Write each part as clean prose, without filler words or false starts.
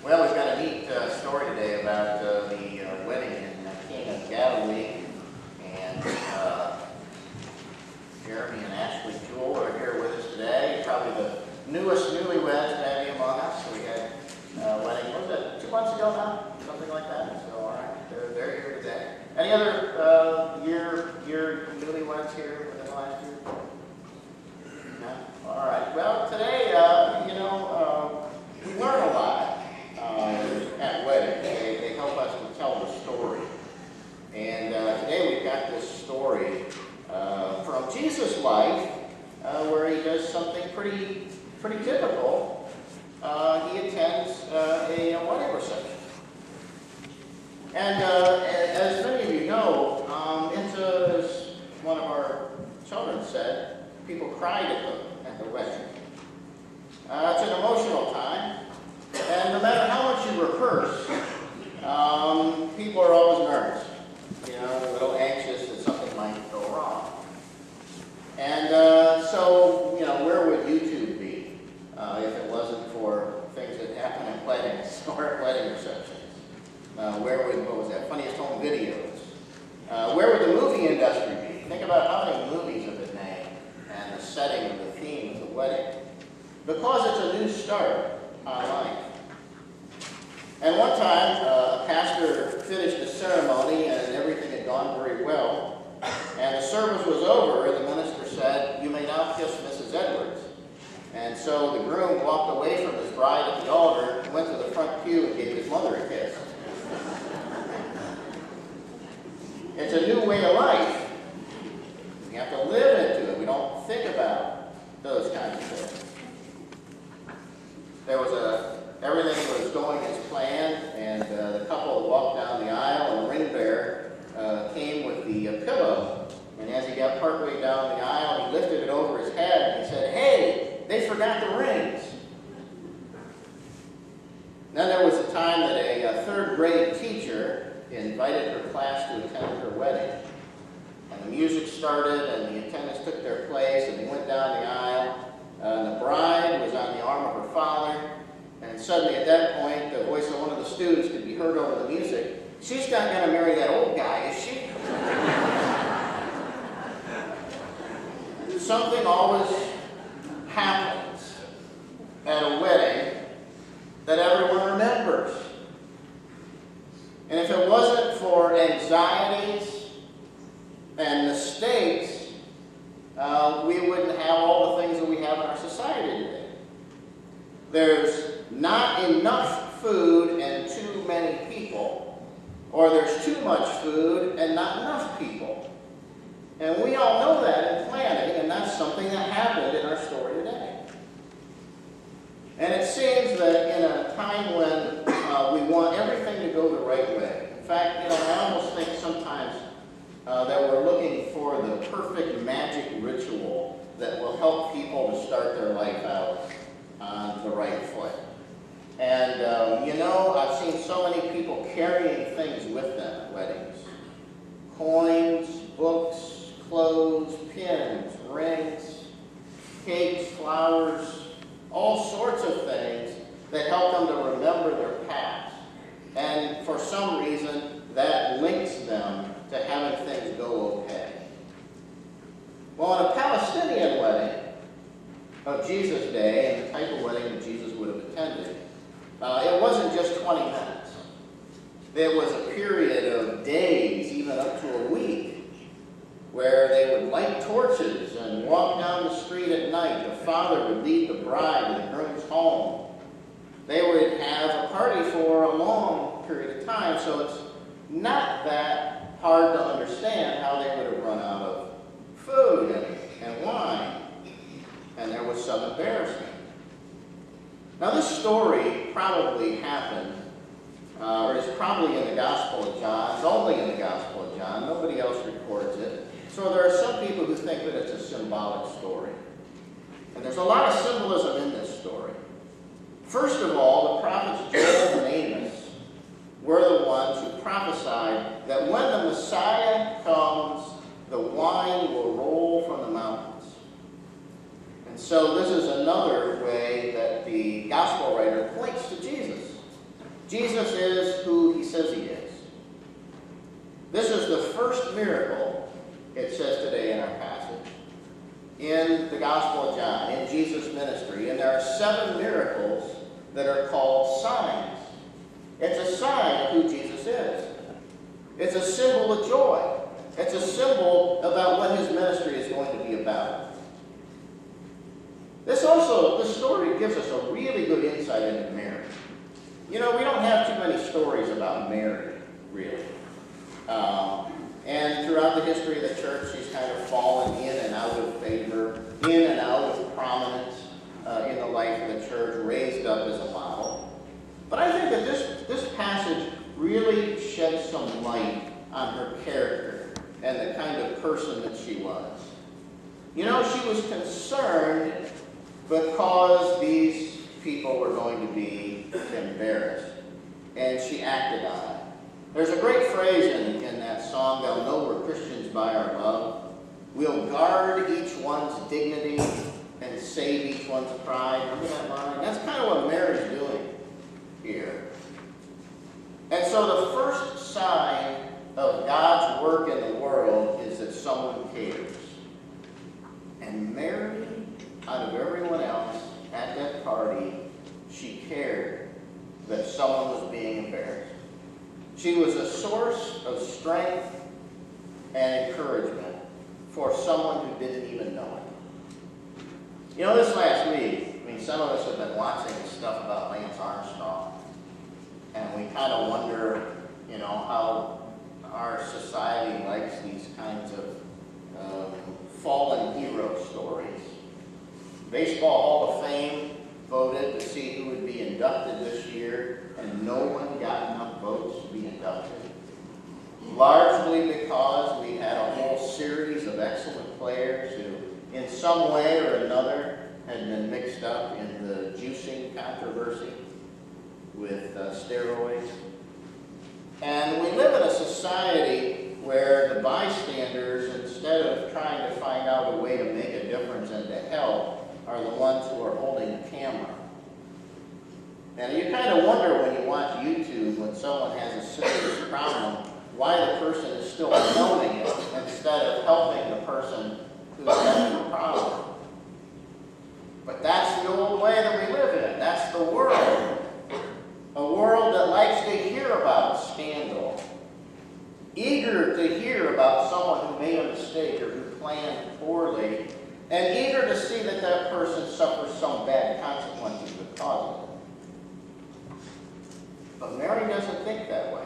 Well, we've got a neat story today about the wedding in Cana of Galilee, and Jeremy and Ashley Jewell are here with us today. Probably the newest newlyweds maybe among us. So we had a wedding, what was that, 2 months ago now? Something like that. So, all right, they're here today. Any other year newlyweds here within the last year? No? All right. Well, today, we learn a lot. At weddings. They help us to tell the story. And today we've got this story from Jesus' life where he does something pretty typical. He attends a wedding reception. And as many of you know, as one of our children said, people cried at the wedding. It's an emotional time. And no matter how much you rehearse, people are always nervous, a little anxious that something might go wrong. And so, where would YouTube be if it wasn't for things that happen at weddings or at wedding receptions? What was that, Funniest Home Videos? Where would the movie industry be? Think about how many movies have been made and the setting of the theme of the wedding. Because it's a new start on life. And one time, a pastor finished the ceremony and everything had gone very well. And the service was over and the minister said, "You may now kiss Mrs. Edwards." And so the groom walked away from his bride at the altar, went to the front pew and gave his mother a kiss. It's a new way of life. We have to live into it. We don't think about those kinds of things. Everything was going as planned, and the couple walked down the aisle, and the ring bearer came with the pillow. And as he got partway down the aisle, he lifted it over his head, and he said, "Hey, they forgot the rings." Then there was a time that a third-grade teacher invited her class to attend her wedding. And the music started, and the attendants took their place, and they went down the aisle. And the bride was on the arm of her father. And suddenly at that point, the voice of one of the students could be heard over the music. "She's not going to marry that old guy, is she?" Something always happens at a wedding that everyone remembers. And if it wasn't for anxieties and mistakes, we wouldn't have all the things that we have in our society today. There's not enough food and too many people, or there's too much food and not enough people. And we all know that in planning, and that's something that happened in our story today. And it seems that in a time when we want everything to go the right way. In fact, I almost think sometimes that we're looking for the perfect magic ritual that will help people to start their life out on the right foot. And, I've seen so many people carrying things with them at weddings. Coins, books, clothes, pins, rings, cakes, flowers, all sorts of things that help them to remember their past. And for some reason, that links them to having things go okay. Well, in a Palestinian wedding of Jesus' day, and the type of wedding that Jesus would have attended, it wasn't just 20 minutes. There was a period of days, even up to a week, where they would light torches and walk down the street at night. The father would lead the bride to the groom's home. They would have a party for a long period of time, so it's not that hard to understand how they would have run out of food and wine. And there was some embarrassment. Now this story probably happened, or is probably in the Gospel of John. It's only in the Gospel of John. Nobody else records it. So there are some people who think that it's a symbolic story. And there's a lot of symbolism in this story. First of all, the prophets Joel and Amos were the ones who prophesied that when the Messiah comes, the wine will roll from the mountains. And so this is another way that the gospel writer points to Jesus. Jesus is who he says he is. This is the first miracle, it says today in our passage, in the Gospel of John, in Jesus' ministry. And there are 7 miracles that are called signs. It's a sign of who Jesus is. It's a symbol of joy. It's a symbol about what his ministry is going to be about. This story gives us a really good insight into Mary. You know, we don't have too many stories about Mary, really. And throughout the history of the church, she's kind of fallen in and out of favor, in and out of prominence in the life of the church, raised up as a model. But I think that this passage really sheds some light on her character and the kind of person that she was. You know, she was concerned because these people were going to be embarrassed, and she acted on it. There's a great phrase in that song, "They'll know we're Christians by our love. We'll guard each one's dignity and save each one's pride." Remember that line? That's kind of what Mary's doing here. And so the first sign of God's work in the world is that someone cares. And Mary, out of everyone else at that party, she cared that someone was being embarrassed. She was a source of strength and encouragement for someone who didn't even know it. You know, this last week, some of us have been watching stuff about Lance Armstrong, and we kind of wonder, how our society likes these kinds of fallen hero stories. Baseball Hall of Fame voted to see who would be inducted this year, and no one got enough votes to be inducted. Largely because we had a whole series of excellent players who, in some way or another, had been mixed up in the juicing controversy with steroids. And we live in a society where the bystanders, instead of trying to find out a way to make a difference and to help, are the ones who are holding the camera. And you kind of wonder when you watch YouTube, when someone has a serious problem, why the person is still filming it instead of helping the person who's having the problem. But that's the old way that we live in. That's the world. A world that likes to hear about scandal, eager to hear about someone who made a mistake or who planned poorly, and eager to see that that person suffers some bad consequences because of it. But Mary doesn't think that way.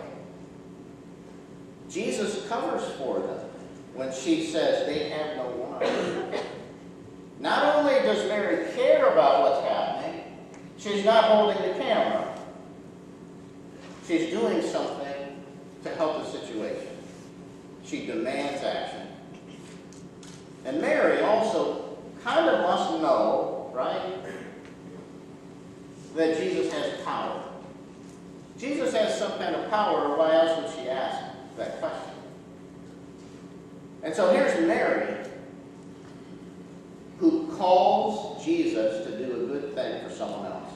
Jesus covers for them when she says they have no wine. Not only does Mary care about what's happening, she's not holding the camera. She's doing something to help the situation. She demands action. And Mary also kind of must know, right, that Jesus has power. Jesus has some kind of power, or why else would she ask that question? And so here's Mary, who calls Jesus to do a good thing for someone else.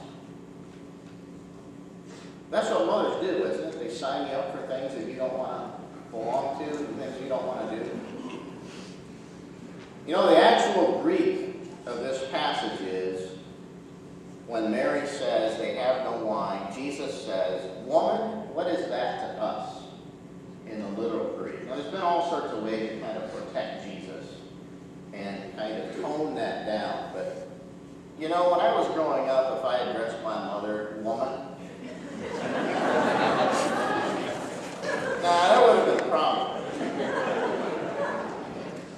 That's what mothers do, isn't it? They sign you up for things that you don't want to belong to, and things you don't want to do. The actual Greek of this passage is, when Mary says they have no wine, Jesus says, "Woman, what is that to us?" in the literal Greek. Now, there's been all sorts of ways to kind of protect Jesus and kind of tone that down. But, when I was growing up, if I addressed my mother, "woman," that would have been a problem.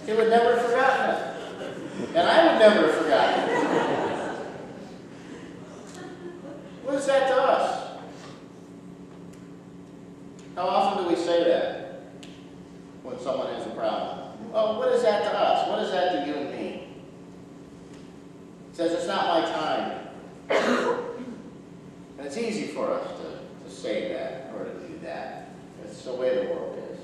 She would never have forgotten it. And I would never have forgotten it. What is that to us? How often do we say that when someone has a problem? "Oh, what is that to us? What is that to you and me?" It says, "It's not my time." And it's easy for us to say that or to do that. It's the way the world is.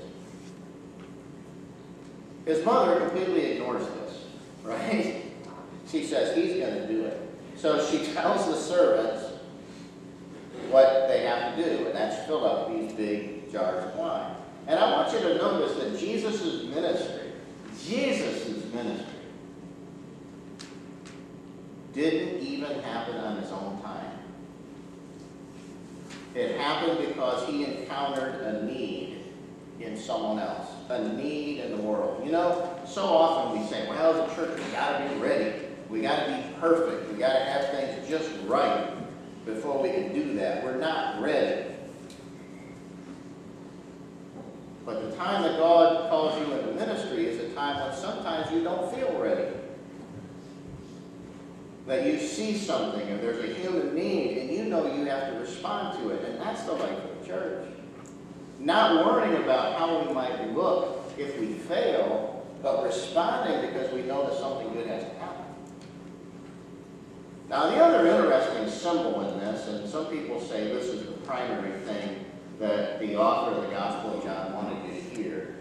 His mother completely ignores this, right? She says he's going to do it. So she tells the servants what they have to do, and that's fill up these big jars of wine. And I want you to notice that Jesus' ministry didn't even happen on his own time. It happened because he encountered a need in someone else, a need in the world. You know, so often we say, well, as a church, we got to be ready. We got to be perfect. We got to have things just right before we can do that. We're not ready. But the time that God calls you into ministry is a time when sometimes you don't feel ready. That you see something and there's a human need and you know you have to respond to it. And that's the life of the church. Not worrying about how we might look if we fail, but responding because we know that something good has to happen. Now, the other interesting symbol in this, and some people say this is the primary thing that the author of the Gospel of John wanted you to hear,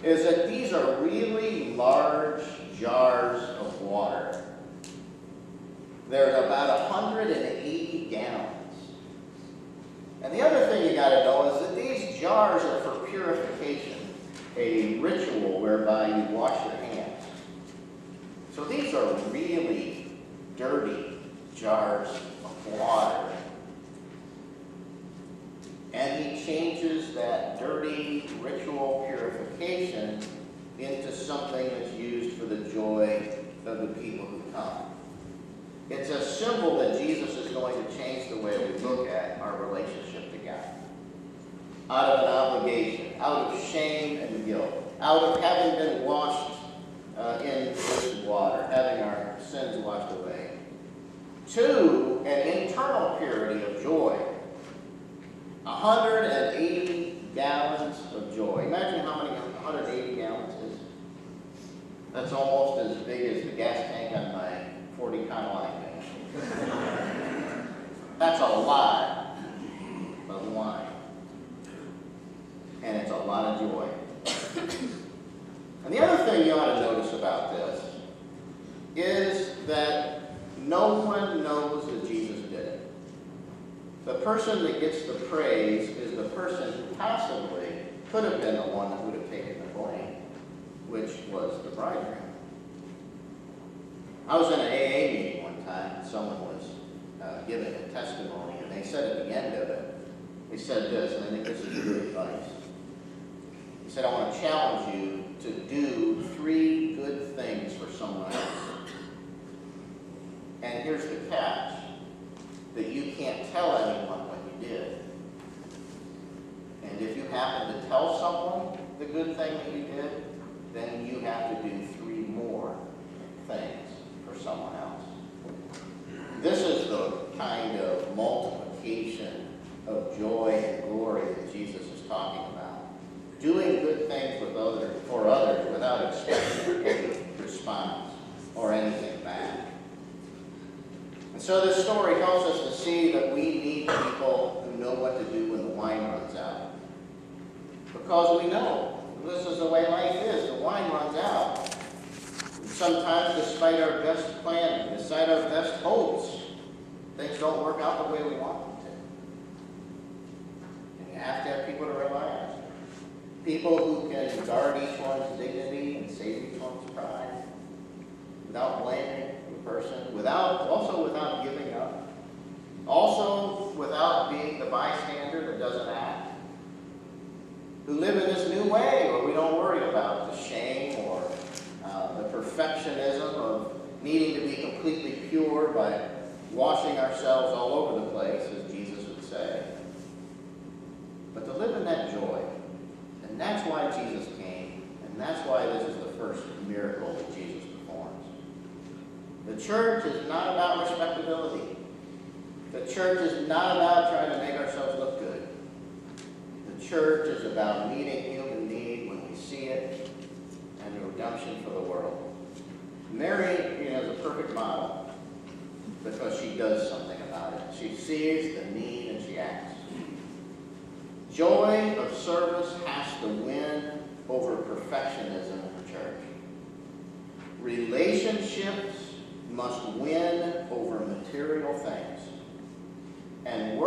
is that these are really large jars of water. There's about 180 gallons. And the other thing you got to know is that these jars are for purification, a ritual whereby you wash your hands. So these are really dirty jars of water. And he changes that dirty ritual purification into something that's used for the joy of the people who come. It's a symbol that Jesus is going to change the way we look at our relationship to God. Out of an obligation, out of shame and guilt, out of having been washed in this water, having our sins washed away, to an internal purity of joy. 180 gallons of joy. Imagine how many 180 gallons is. That's almost as big as the gas tank on my 40-ton line. That's a lot of wine. And it's a lot of joy. And the other thing you ought to notice about this is that no one knows that Jesus did it. The person that gets the praise is the person who possibly could have been the one that would have taken the blame, which was the bridegroom. I was in an AA meeting one time, and someone was giving a testimony, and they said at the end of it, they said this, and I think this is good advice. He said, I want to challenge you to do 3 good things for someone else. And here's the catch, that you can't tell anyone what you did. And if you happen to tell someone the good thing that you did, then you have to do 3 more things for someone else. This is the kind of multiplication of joy and glory that Jesus is talking about. Doing good things for others without expecting any response or anything back. And so this story helps us to see that we need people who know what to do when the wine runs out. Because we know this is the way life is. The wine runs out. And sometimes, despite our best planning, despite our best hopes, things don't work out the way we want them to. And you have to have people to rely on. People who can guard each one's dignity and save each one's pride without blaming the person, also without giving up, also without being the bystander that doesn't act, who live in this new way where we don't worry about the shame or the perfectionism of needing to be completely pure by washing ourselves all over the place, as Jesus would say. But to live in that joy. And that's why Jesus came, and that's why this is the first miracle that Jesus performs. The church is not about respectability. The church is not about trying to make ourselves look good. The church is about meeting human need when we see it, and the redemption for the world. Mary is a perfect model because she does something about it. She sees the need and she acts. Joy of service has to win over perfectionism in the church. Relationships must win over material things. And